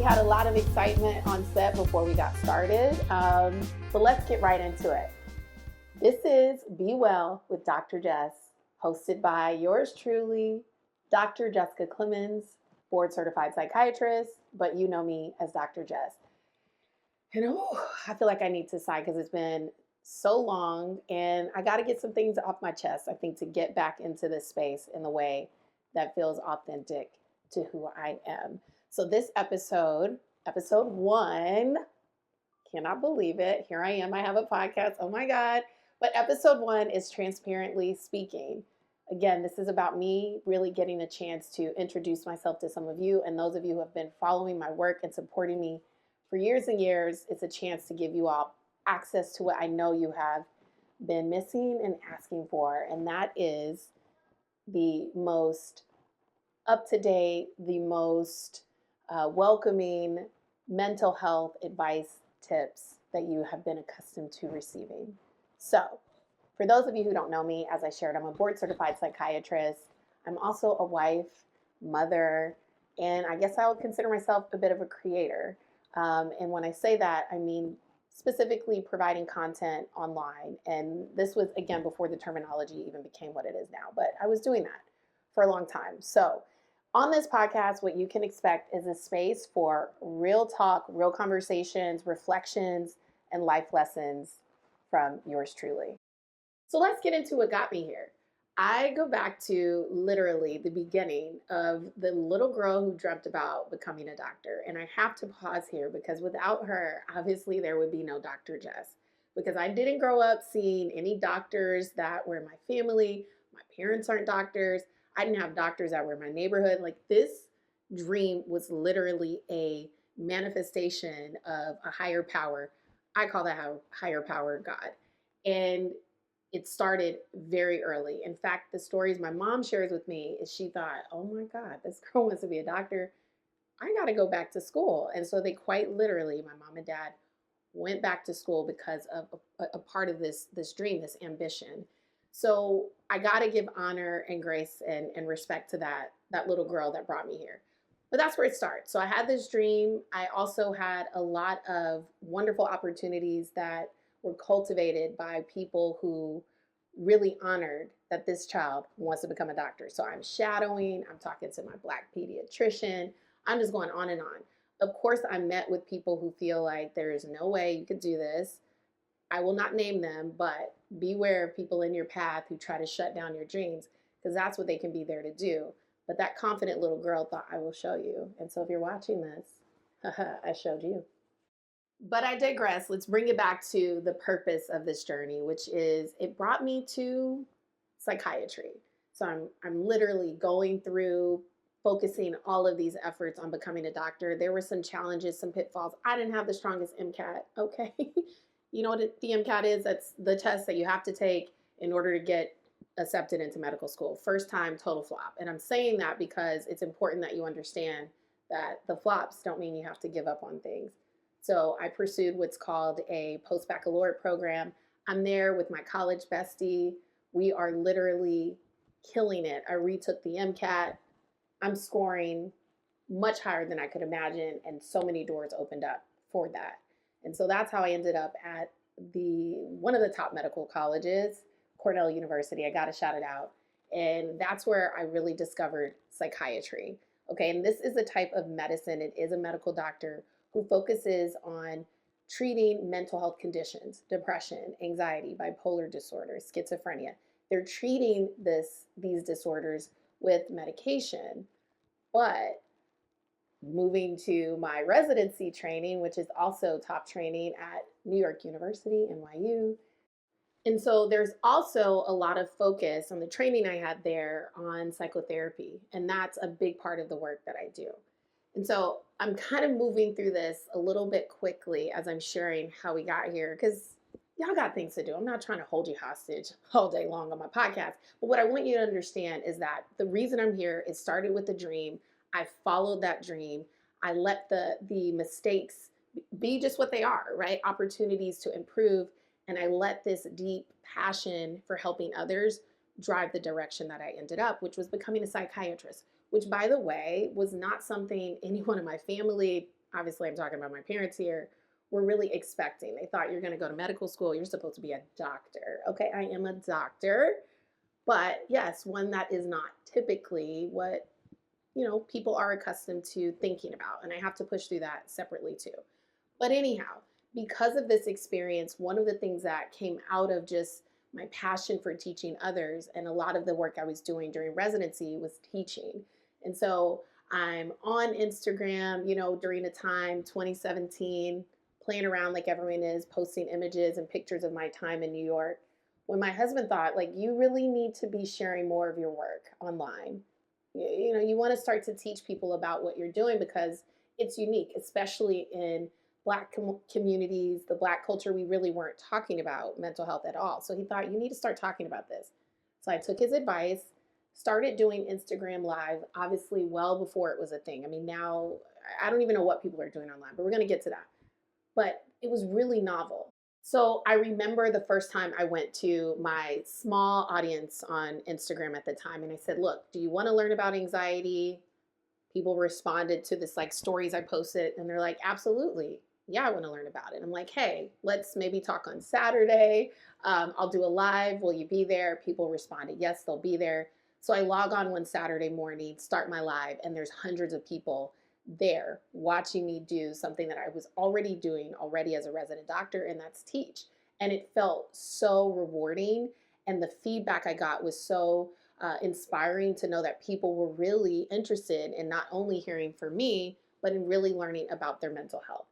We had a lot of excitement on set before we got started, so let's get right into it. This is Be Well with Dr. Jess, hosted by yours truly, Dr. Jessica Clemons, board certified psychiatrist, but you know me as Dr. Jess. And I feel like I need to sigh because it's been so long and I got to get some things off my chest, I think, to get back into this space in the way that feels authentic to who I am. So this episode 1, cannot believe it. Here I am. I have a podcast. Oh my God. But episode 1 is Transparently Speaking. Again, this is about me really getting a chance to introduce myself to some of you, and those of you who have been following my work and supporting me for years and years. It's a chance to give you all access to what I know you have been missing and asking for, and that is the most up-to-date, the most welcoming mental health advice tips that you have been accustomed to receiving. So, for those of you who don't know me, as I shared, I'm a board certified psychiatrist. I'm also a wife, mother, and I guess I would consider myself a bit of a creator. And when I say that, I mean specifically providing content online. And this was, again, before the terminology even became what it is now, but I was doing that for a long time. So on this podcast, what you can expect is a space for real talk, real conversations, reflections, and life lessons from yours truly. So let's get into what got me here. I go back to literally the beginning of the little girl who dreamt about becoming a doctor. And I have to pause here because without her, obviously there would be no Dr. Jess. Because I didn't grow up seeing any doctors that were in my family. My parents aren't doctors. I didn't have doctors that were in my neighborhood. Like, this dream was literally a manifestation of a higher power. I call that higher power God. And it started very early. In fact, the stories my mom shares with me is she thought, oh my God, this girl wants to be a doctor. I got to go back to school. And so they quite literally, my mom and dad, went back to school because of a part of this dream, this ambition. So I got to give honor and grace and respect to that little girl that brought me here. But that's where it starts. So I had this dream. I also had a lot of wonderful opportunities that were cultivated by people who really honored that this child wants to become a doctor. So I'm shadowing, I'm talking to my Black pediatrician, I'm just going on and on. Of course, I met with people who feel like there is no way you could do this. I will not name them, but beware of people in your path who try to shut down your dreams, because that's what they can be there to do. But that confident little girl thought, I will show you. And so if you're watching this, I showed you. But I digress. Let's bring it back to the purpose of this journey, which is it brought me to psychiatry. So I'm literally going through focusing all of these efforts on becoming a doctor. There were some challenges, some pitfalls. I didn't have the strongest MCAT. Okay. You know what the MCAT is? That's the test that you have to take in order to get accepted into medical school. First time, total flop. And I'm saying that because it's important that you understand that the flops don't mean you have to give up on things. So I pursued what's called a post-baccalaureate program. I'm there with my college bestie. We are literally killing it. I retook the MCAT. I'm scoring much higher than I could imagine, and so many doors opened up for that. And so that's how I ended up at one of the top medical colleges, Cornell University. I got to shout it out. And that's where I really discovered psychiatry. Okay, and this is a type of medicine. It is a medical doctor who focuses on treating mental health conditions, depression, anxiety, bipolar disorder, schizophrenia. They're treating these disorders with medication. But moving to my residency training, which is also top training at New York University, NYU. And so there's also a lot of focus on the training I had there on psychotherapy. And that's a big part of the work that I do. And so I'm kind of moving through this a little bit quickly as I'm sharing how we got here, because y'all got things to do. I'm not trying to hold you hostage all day long on my podcast. But what I want you to understand is that the reason I'm here, it started with a dream. I followed that dream. I let the mistakes be just what they are, right? Opportunities to improve. And I let this deep passion for helping others drive the direction that I ended up, which was becoming a psychiatrist, which, by the way, was not something anyone in my family obviously I'm talking about my parents here, were really expecting. They thought you're going to go to medical school, you're supposed to be a doctor. Okay, I am a doctor, but yes, one that is not typically what, people are accustomed to thinking about. And I have to push through that separately too. But anyhow, because of this experience, one of the things that came out of just my passion for teaching others and a lot of the work I was doing during residency was teaching. And so I'm on Instagram, during the time 2017, playing around like everyone is, posting images and pictures of my time in New York. When my husband thought, like, you really need to be sharing more of your work online. You want to start to teach people about what you're doing because it's unique, especially in Black communities, the Black culture. We really weren't talking about mental health at all. So he thought, you need to start talking about this. So I took his advice, started doing Instagram Live, obviously well before it was a thing. I mean, now I don't even know what people are doing online, but we're going to get to that. But it was really novel. So I remember the first time I went to my small audience on Instagram at the time, and I said, look, do you want to learn about anxiety? People responded to this like stories I posted, and they're like, absolutely. Yeah, I want to learn about it. I'm like, hey, let's maybe talk on Saturday. I'll do a live. Will you be there? People responded, yes, they'll be there. So I log on one Saturday morning, start my live, and there's hundreds of people there watching me do something that I was already doing as a resident doctor, and that's teach. And it felt so rewarding. And the feedback I got was so inspiring to know that people were really interested in not only hearing from me, but in really learning about their mental health.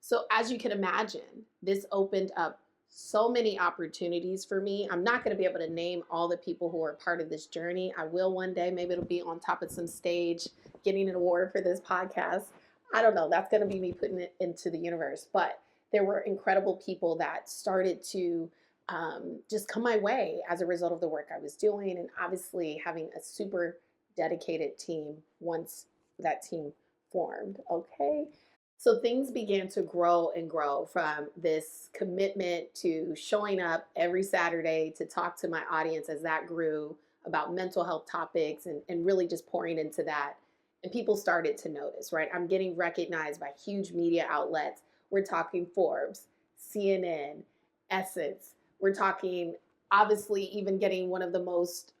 So as you can imagine, this opened up so many opportunities for me. I'm not going to be able to name all the people who are part of this journey. I will one day. Maybe it'll be on top of some stage, getting an award for this podcast. I don't know. That's going to be me putting it into the universe. But there were incredible people that started to just come my way as a result of the work I was doing. And obviously having a super dedicated team once that team formed. Okay. So things began to grow and grow from this commitment to showing up every Saturday to talk to my audience as that grew about mental health topics and really just pouring into that. And people started to notice, right? I'm getting recognized by huge media outlets. We're talking Forbes, CNN, Essence. We're talking, obviously, even getting one of the most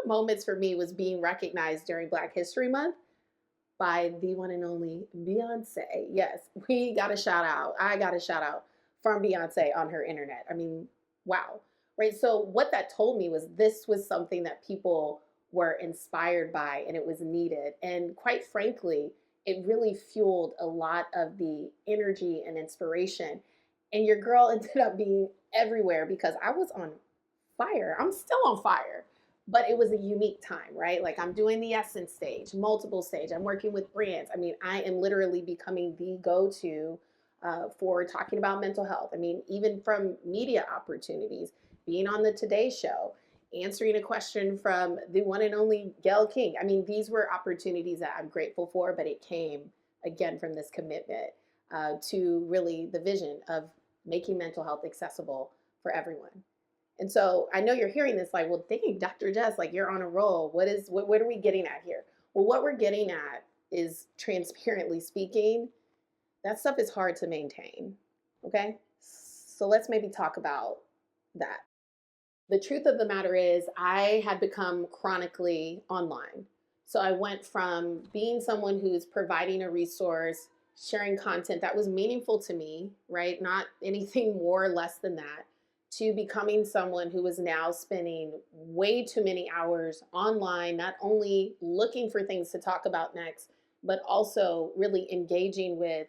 moments for me was being recognized during Black History Month by the one and only Beyonce. Yes, we got a shout out. I got a shout out from Beyonce on her internet. I mean, wow. Right. So what that told me was this was something that people were inspired by and it was needed. And quite frankly, it really fueled a lot of the energy and inspiration. And your girl ended up being everywhere because I was on fire. I'm still on fire, but it was a unique time, right? Like I'm doing the Essence stage, multiple stage. I'm working with brands. I mean, I am literally becoming the go-to for talking about mental health. I mean, even from media opportunities, being on the Today Show, answering a question from the one and only Gayle King. I mean, these were opportunities that I'm grateful for, but it came again from this commitment to really the vision of making mental health accessible for everyone. And so I know you're hearing this like, well, dang, Dr. Jess, like you're on a roll. What are we getting at here? Well, what we're getting at is, transparently speaking, that stuff is hard to maintain. Okay. So let's maybe talk about that. The truth of the matter is I had become chronically online. So I went from being someone who's providing a resource, sharing content that was meaningful to me, right? Not anything more or less than that, to becoming someone who is now spending way too many hours online, not only looking for things to talk about next, but also really engaging with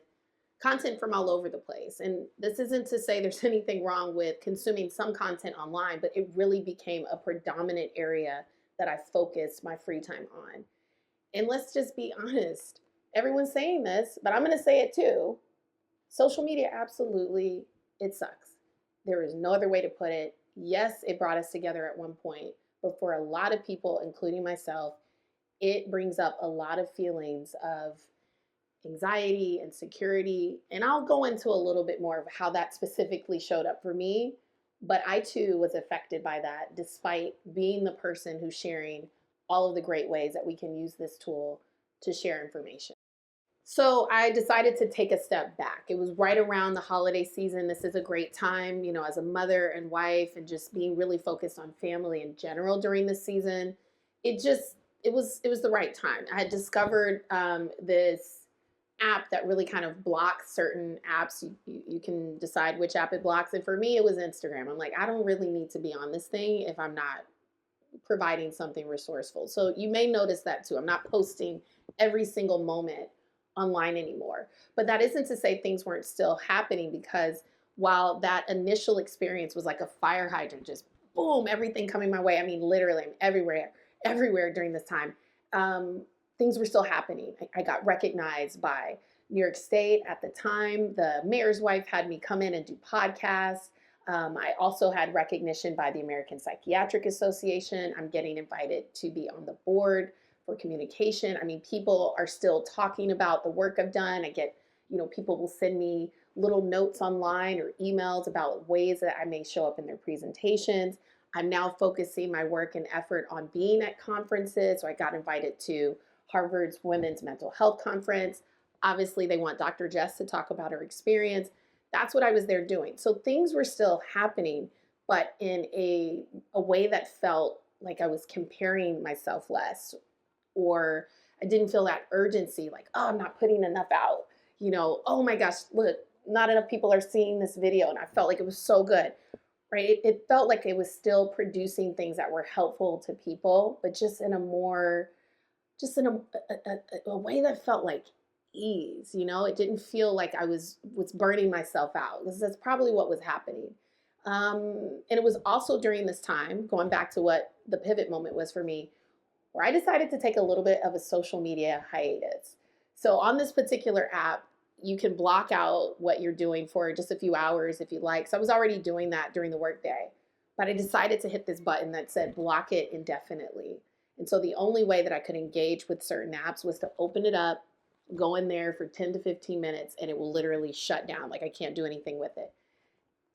content from all over the place. And this isn't to say there's anything wrong with consuming some content online, but it really became a predominant area that I focused my free time on. And let's just be honest, everyone's saying this, but I'm going to say it too. Social media, absolutely, it sucks. There is no other way to put it. Yes, it brought us together at one point, but for a lot of people, including myself, it brings up a lot of feelings of anxiety, insecurity, and I'll go into a little bit more of how that specifically showed up for me, but I too was affected by that despite being the person who's sharing all of the great ways that we can use this tool to share information. So I decided to take a step back. It was right around the holiday season. This is a great time, as a mother and wife and just being really focused on family in general during this season. It just it was the right time. I had discovered this app that really kind of blocks certain apps. You can decide which app it blocks. And for me, it was Instagram. I'm like, I don't really need to be on this thing if I'm not providing something resourceful. So you may notice that too. I'm not posting every single moment online anymore. But that isn't to say things weren't still happening, because while that initial experience was like a fire hydrant, just boom, everything coming my way. I mean, literally, I'm everywhere during this time. Things were still happening. I got recognized by New York State at the time. The mayor's wife had me come in and do podcasts. I also had recognition by the American Psychiatric Association. I'm getting invited to be on the board for communication. I mean, people are still talking about the work I've done. I get, people will send me little notes online or emails about ways that I may show up in their presentations. I'm now focusing my work and effort on being at conferences. So I got invited to Harvard's Women's Mental Health Conference. Obviously, they want Dr. Jess to talk about her experience. That's what I was there doing. So things were still happening, but in a way that felt like I was comparing myself less, or I didn't feel that urgency, like, oh, I'm not putting enough out. Oh my gosh, look, not enough people are seeing this video. And I felt like it was so good, right? It felt like it was still producing things that were helpful to people, but just in a more, just in a way that felt like ease. It didn't feel like I was burning myself out, because that's probably what was happening. And it was also during this time, going back to what the pivot moment was for me, where I decided to take a little bit of a social media hiatus. So on this particular app, you can block out what you're doing for just a few hours if you like. So I was already doing that during the workday, but I decided to hit this button that said block it indefinitely. And so the only way that I could engage with certain apps was to open it up, go in there for 10 to 15 minutes, and it will literally shut down. Like I can't do anything with it.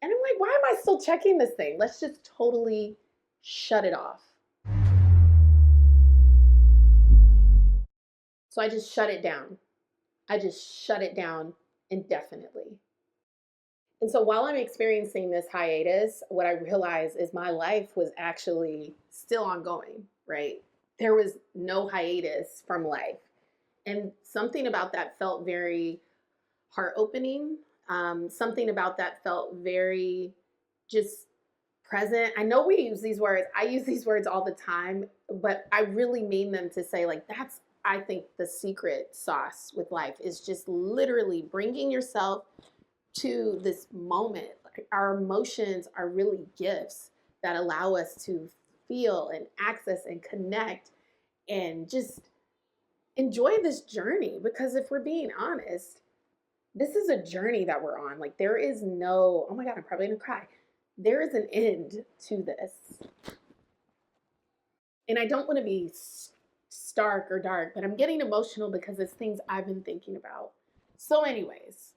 And I'm like, why am I still checking this thing? Let's just totally shut it off. So I just shut it down. I just shut it down indefinitely. And so while I'm experiencing this hiatus, what I realized is my life was actually still ongoing, right? There was no hiatus from life. And something about that felt very heart-opening. Something about that felt very just present. I know we use these words. I use these words all the time, but I really mean them to say, like, that's, I think, the secret sauce with life is just literally bringing yourself to this moment. Our emotions are really gifts that allow us to feel and access and connect and just enjoy this journey. Because if we're being honest, this is a journey that we're on. Like there is no, oh my God, I'm probably gonna cry. There is an end to this. And I don't want to be stark or dark, but I'm getting emotional because it's things I've been thinking about. So anyways,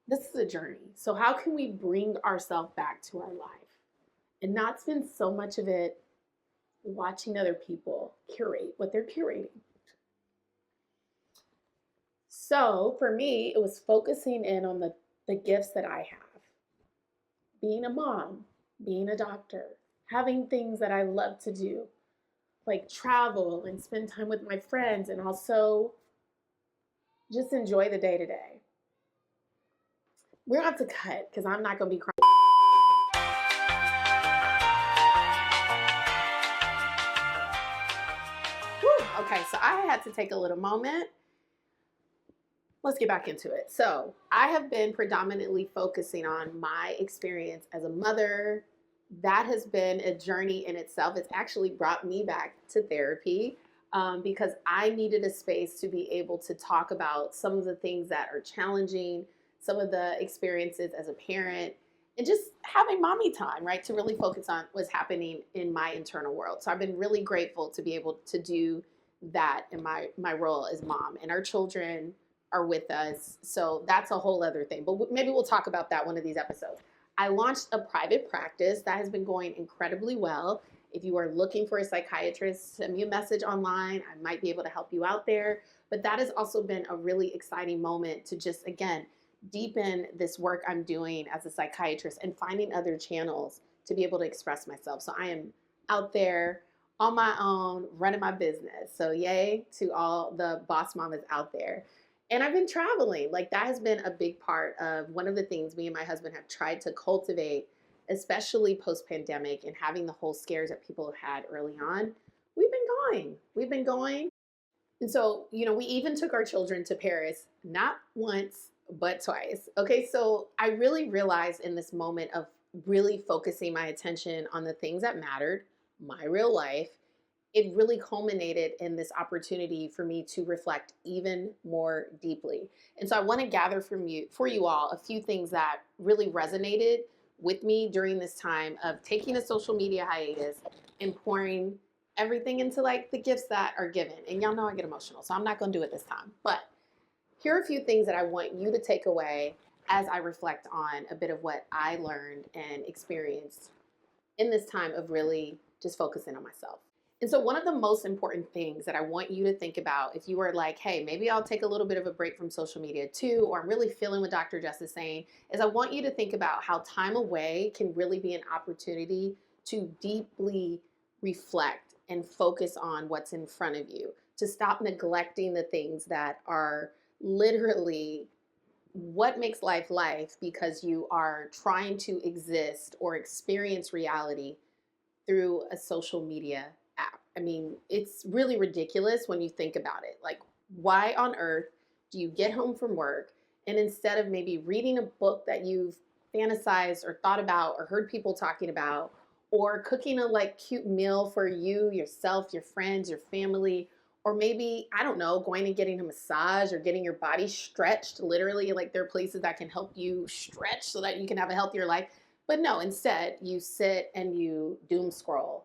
this is a journey. So how can we bring ourselves back to our life and not spend so much of it watching other people curate what they're curating? So for me, it was focusing in on the gifts that I have. Being a mom, being a doctor, having things that I love to do, like travel and spend time with my friends, and also just enjoy the day to day. We're going to have to cut because I'm not going to be crying. Whew. Okay, so I had to take a little moment. Let's get back into it. So I have been predominantly focusing on my experience as a mother. That has been a journey in itself. It's actually brought me back to therapy because I needed a space to be able to talk about some of the things that are challenging, some of the experiences as a parent, and just having mommy time, right? To really focus on what's happening in my internal world. So I've been really grateful to be able to do that in my role as mom. And our children are with us. So that's a whole other thing. But maybe we'll talk about that one of these episodes. I launched a private practice that has been going incredibly well. If you are looking for a psychiatrist, send me a message online. I might be able to help you out there. But that has also been a really exciting moment to just, again, deepen this work I'm doing as a psychiatrist and finding other channels to be able to express myself. So I am out there on my own, running my business. So yay to all the boss mamas out there. And I've been traveling. Like that has been a big part of one of the things me and my husband have tried to cultivate, especially post-pandemic and having the whole scares that people have had early on. We've been going. And so, we even took our children to Paris, not once, but twice. Okay, so I really realized in this moment of really focusing my attention on the things that mattered, my real life, it really culminated in this opportunity for me to reflect even more deeply. And so I want to gather for you all a few things that really resonated with me during this time of taking a social media hiatus and pouring everything into like the gifts that are given. And y'all know I get emotional, so I'm not going to do it this time. But here are a few things that I want you to take away as I reflect on a bit of what I learned and experienced in this time of really just focusing on myself. And so one of the most important things that I want you to think about if you are like, hey, maybe I'll take a little bit of a break from social media too, or I'm really feeling what Dr. Jess is saying, is I want you to think about how time away can really be an opportunity to deeply reflect and focus on what's in front of you, to stop neglecting the things that are literally what makes life life because you are trying to exist or experience reality through a social media app. I mean, it's really ridiculous when you think about it. Like, why on earth do you get home from work and instead of maybe reading a book that you've fantasized or thought about or heard people talking about, or cooking a like cute meal for you, yourself, your friends, your family, or maybe, I don't know, going and getting a massage or getting your body stretched, literally, like there are places that can help you stretch so that you can have a healthier life. But no, instead, you sit and you doom scroll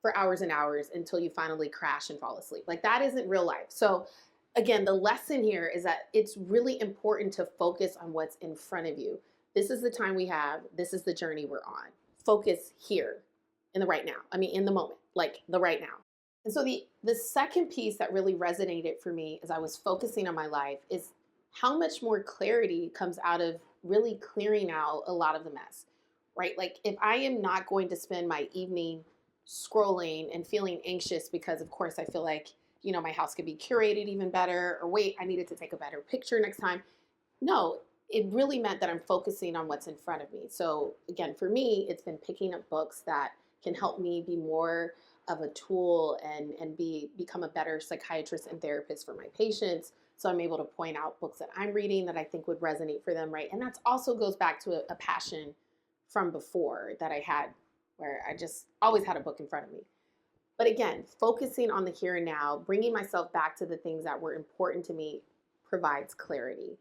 for hours and hours until you finally crash and fall asleep. Like that isn't real life. So again, the lesson here is that it's really important to focus on what's in front of you. This is the time we have. This is the journey we're on. Focus here in the right now. I mean, in the moment, like the right now. And so the second piece that really resonated for me as I was focusing on my life is how much more clarity comes out of really clearing out a lot of the mess, right? Like if I am not going to spend my evening scrolling and feeling anxious because of course I feel like, my house could be curated even better, or wait, I needed to take a better picture next time. No, it really meant that I'm focusing on what's in front of me. So again, for me, it's been picking up books that can help me be more of a tool and become a better psychiatrist and therapist for my patients. So I'm able to point out books that I'm reading that I think would resonate for them, right? And that also goes back to a passion from before that I had, where I just always had a book in front of me. But again, focusing on the here and now, bringing myself back to the things that were important to me provides clarity.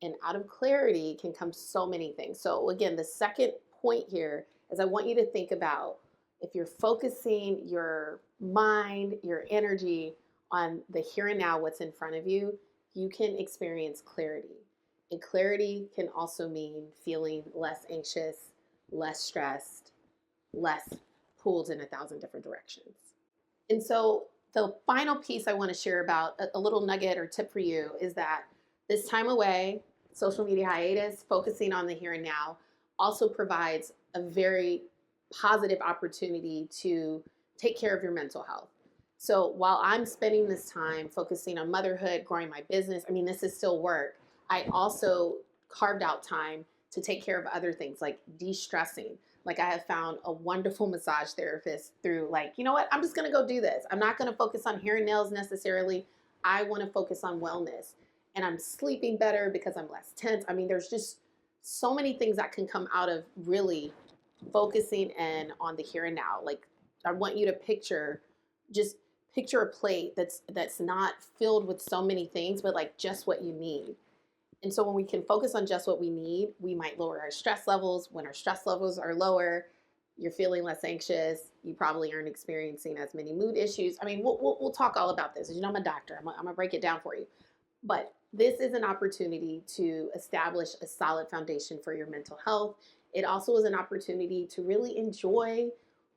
And out of clarity can come so many things. So again, the second point here is I want you to think about if you're focusing your mind, your energy on the here and now, what's in front of you, you can experience clarity. And clarity can also mean feeling less anxious, less stressed, less pulled in 1,000 different directions. And so the final piece I want to share about a little nugget or tip for you is that this time away, social media hiatus, focusing on the here and now, also provides a very positive opportunity to take care of your mental health. So while I'm spending this time focusing on motherhood, growing my business, I mean, this is still work. I also carved out time to take care of other things like de-stressing. Like I have found a wonderful massage therapist through like, you know what, I'm just going to go do this. I'm not going to focus on hair and nails necessarily. I want to focus on wellness. And I'm sleeping better because I'm less tense. I mean, there's just so many things that can come out of really focusing in on the here and now. Like I want you to picture a plate that's not filled with so many things, but like just what you need. And so when we can focus on just what we need, we might lower our stress levels. When our stress levels are lower, you're feeling less anxious. You probably aren't experiencing as many mood issues. I mean, we'll talk all about this. As you know, I'm a doctor. I'm gonna break it down for you. But this is an opportunity to establish a solid foundation for your mental health. It also is an opportunity to really enjoy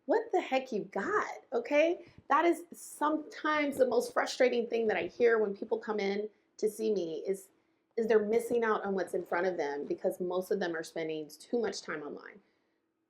what the heck you got, okay? That is sometimes the most frustrating thing that I hear when people come in to see me is they're missing out on what's in front of them because most of them are spending too much time online.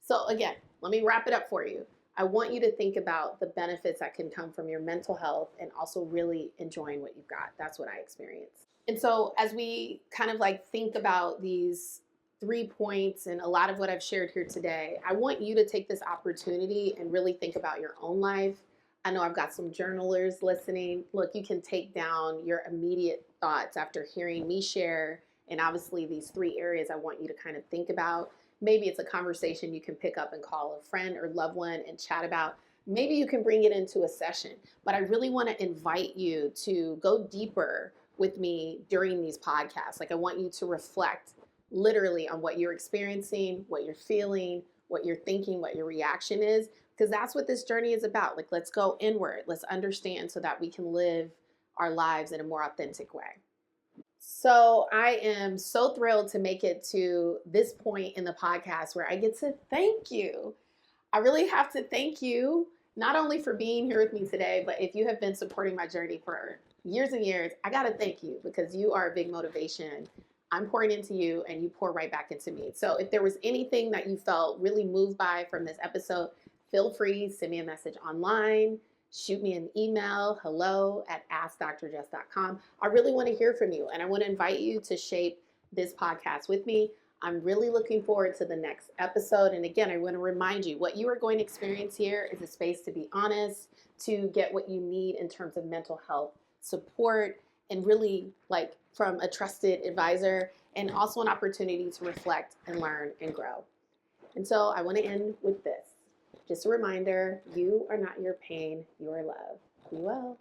So again, let me wrap it up for you. I want you to think about the benefits that can come from your mental health and also really enjoying what you've got. That's what I experienced. And so as we kind of like think about these 3 points and a lot of what I've shared here today, I want you to take this opportunity and really think about your own life. I know I've got some journalers listening. Look, you can take down your immediate thoughts after hearing me share. And obviously these 3 areas I want you to kind of think about. Maybe it's a conversation you can pick up and call a friend or loved one and chat about. Maybe you can bring it into a session. But I really want to invite you to go deeper with me during these podcasts. Like I want you to reflect literally on what you're experiencing, what you're feeling, what you're thinking, what your reaction is, because that's what this journey is about. Like let's go inward, let's understand so that we can live our lives in a more authentic way. So I am so thrilled to make it to this point in the podcast where I get to thank you. I really have to thank you, not only for being here with me today, but if you have been supporting my journey for years and years, I got to thank you because you are a big motivation. I'm pouring into you and you pour right back into me. So if there was anything that you felt really moved by from this episode, feel free, send me a message online, shoot me an email, hello@askdrjess.com. I really want to hear from you and I want to invite you to shape this podcast with me. I'm really looking forward to the next episode. And again, I want to remind you what you are going to experience here is a space to be honest, to get what you need in terms of mental health support and really like from a trusted advisor, and also an opportunity to reflect and learn and grow. And so I want to end with this. Just a reminder, you are not your pain, you are love. Be well.